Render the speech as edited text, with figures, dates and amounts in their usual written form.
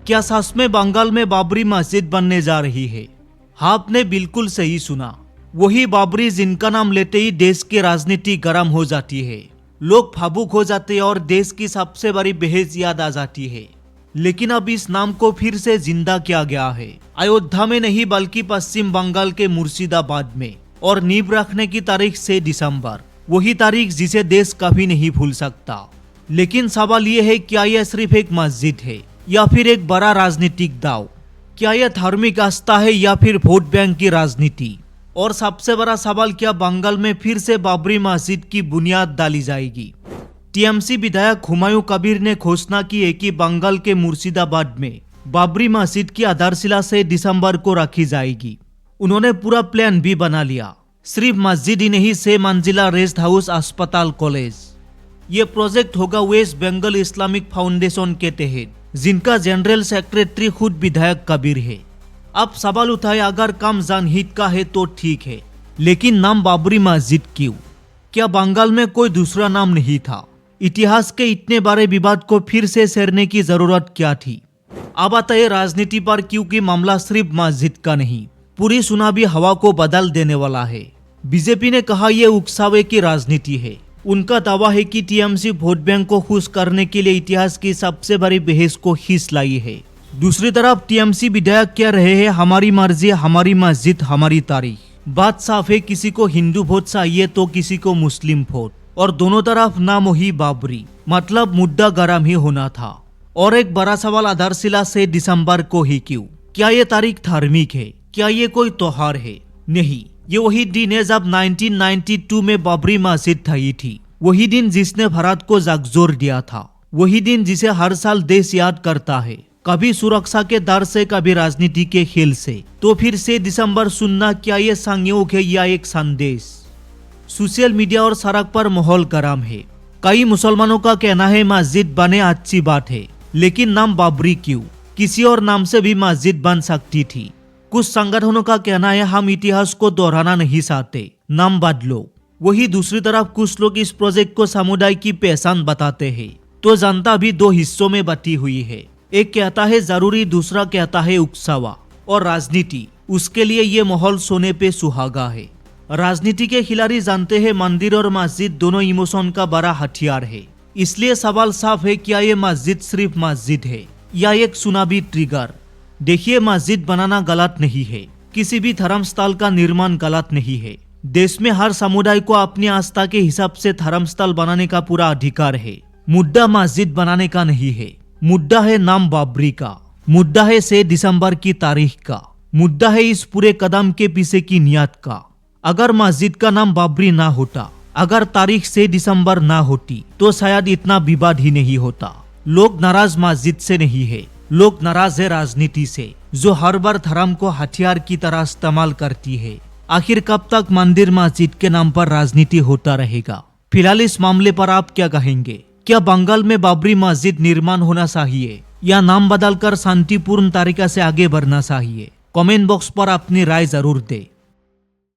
क्या सच में बंगाल में बाबरी मस्जिद बनने जा रही है? हाँ, आपने बिल्कुल सही सुना। वही बाबरी जिनका नाम लेते ही देश की राजनीति गर्म हो जाती है, लोग भावुक हो जाते हैं और देश की सबसे बड़ी बहस याद आ जाती है। लेकिन अब इस नाम को फिर से जिंदा किया गया है, अयोध्या में नहीं बल्कि पश्चिम बंगाल के मुर्शिदाबाद में, और नींव रखने की तारीख 6 दिसंबर, वही तारीख जिसे देश कभी नहीं भूल सकता। लेकिन सवाल ये है, क्या यह सिर्फ एक मस्जिद है या फिर एक बड़ा राजनीतिक दाव? क्या यह धार्मिक आस्था है या फिर वोट बैंक की राजनीति? और सबसे बड़ा सवाल, क्या बंगाल में फिर से बाबरी मस्जिद की बुनियाद डाली जाएगी? टीएमसी विधायक हुमायूं कबीर ने घोषणा की है कि बंगाल के मुर्शिदाबाद में बाबरी मस्जिद की आधारशिला 6 दिसंबर को रखी जाएगी। उन्होंने पूरा प्लान भी बना लिया। सिर्फ मस्जिद ही नहीं, 6 मंजिला रेस्ट हाउस, अस्पताल, कॉलेज। ये प्रोजेक्ट होगा वेस्ट बंगाल इस्लामिक फाउंडेशन के तहत, जिनका जनरल सेक्रेटरी खुद विधायक कबीर है। अब सवाल उठाए, अगर काम जनहित का है तो ठीक है, लेकिन नाम बाबरी मस्जिद क्यों? क्या बंगाल में कोई दूसरा नाम नहीं था? इतिहास के इतने बड़े विवाद को फिर से छेड़ने की जरूरत क्या थी? अब आता है राजनीति पर, क्योंकि मामला सिर्फ मस्जिद का नहीं, पूरी चुनावी हवा को बदल देने वाला है। बीजेपी ने कहा यह उकसावे की राजनीति है। उनका दावा है कि टीएमसी वोट बैंक को खुश करने के लिए इतिहास की सबसे बड़ी बहस को खींच लाई है। दूसरी तरफ टीएमसी विधायक कह रहे हैं, हमारी मर्जी, हमारी मस्जिद, हमारी तारीख। बात साफ है, किसी को हिंदू वोट चाहिए तो किसी को मुस्लिम वोट, और दोनों तरफ नाम ही बाबरी, मतलब मुद्दा गरम ही होना था। और एक बड़ा सवाल, आधारशिला 6 दिसंबर को ही क्यों? क्या ये तारीख धार्मिक है? क्या ये कोई त्योहार है? नहीं, ये वही दिन है जब 1992 में बाबरी मस्जिद ढही थी। वही दिन जिसने भारत को झकझोर दिया था। वही दिन जिसे हर साल देश याद करता है, कभी सुरक्षा के डर से, कभी राजनीति के खेल से। तो फिर 6 दिसंबर सुनना, क्या ये संयोग है या एक संदेश? सोशल मीडिया और सड़क पर माहौल गर्म है। कई मुसलमानों का कहना है मस्जिद बने अच्छी बात है, लेकिन नाम बाबरी क्यों? किसी और नाम से भी मस्जिद बन सकती थी। कुछ संगठनों का कहना है, हम इतिहास को दोहराना नहीं चाहते, नाम बदलो। वही दूसरी तरफ कुछ लोग इस प्रोजेक्ट को समुदाय की पहचान बताते हैं। तो जनता भी 2 हिस्सों में बटी हुई है। एक कहता है जरूरी, दूसरा कहता है उकसावा। और राजनीति, उसके लिए ये माहौल सोने पे सुहागा है। राजनीति के खिलाड़ी जानते हैं मंदिर और मस्जिद दोनों इमोशन का बड़ा हथियार है। इसलिए सवाल साफ है, क्या ये मस्जिद सिर्फ मस्जिद है या एक चुनावी ट्रिगर? देखिए, मस्जिद बनाना गलत नहीं है, किसी भी धर्म स्थल का निर्माण गलत नहीं है। देश में हर समुदाय को अपनी आस्था के हिसाब से धर्म स्थल बनाने का पूरा अधिकार है। मुद्दा मस्जिद बनाने का नहीं है, मुद्दा है नाम बाबरी का, मुद्दा है 6 दिसंबर की तारीख का, मुद्दा है इस पूरे कदम के पीछे की नियत का। अगर मस्जिद का नाम बाबरी ना होता, अगर तारीख 6 दिसंबर ना होती, तो शायद इतना विवाद ही नहीं होता। लोग नाराज मस्जिद से नहीं है, लोग नाराज है राजनीति से, जो हर बार धर्म को हथियार की तरह इस्तेमाल करती है। आखिर कब तक मंदिर मस्जिद के नाम पर राजनीति होता रहेगा? फिलहाल इस मामले पर आप क्या कहेंगे? क्या बंगाल में बाबरी मस्जिद निर्माण होना चाहिए या नाम बदलकर शांतिपूर्ण तरीके से आगे बढ़ना चाहिए? कमेंट बॉक्स पर अपनी राय जरूर दें।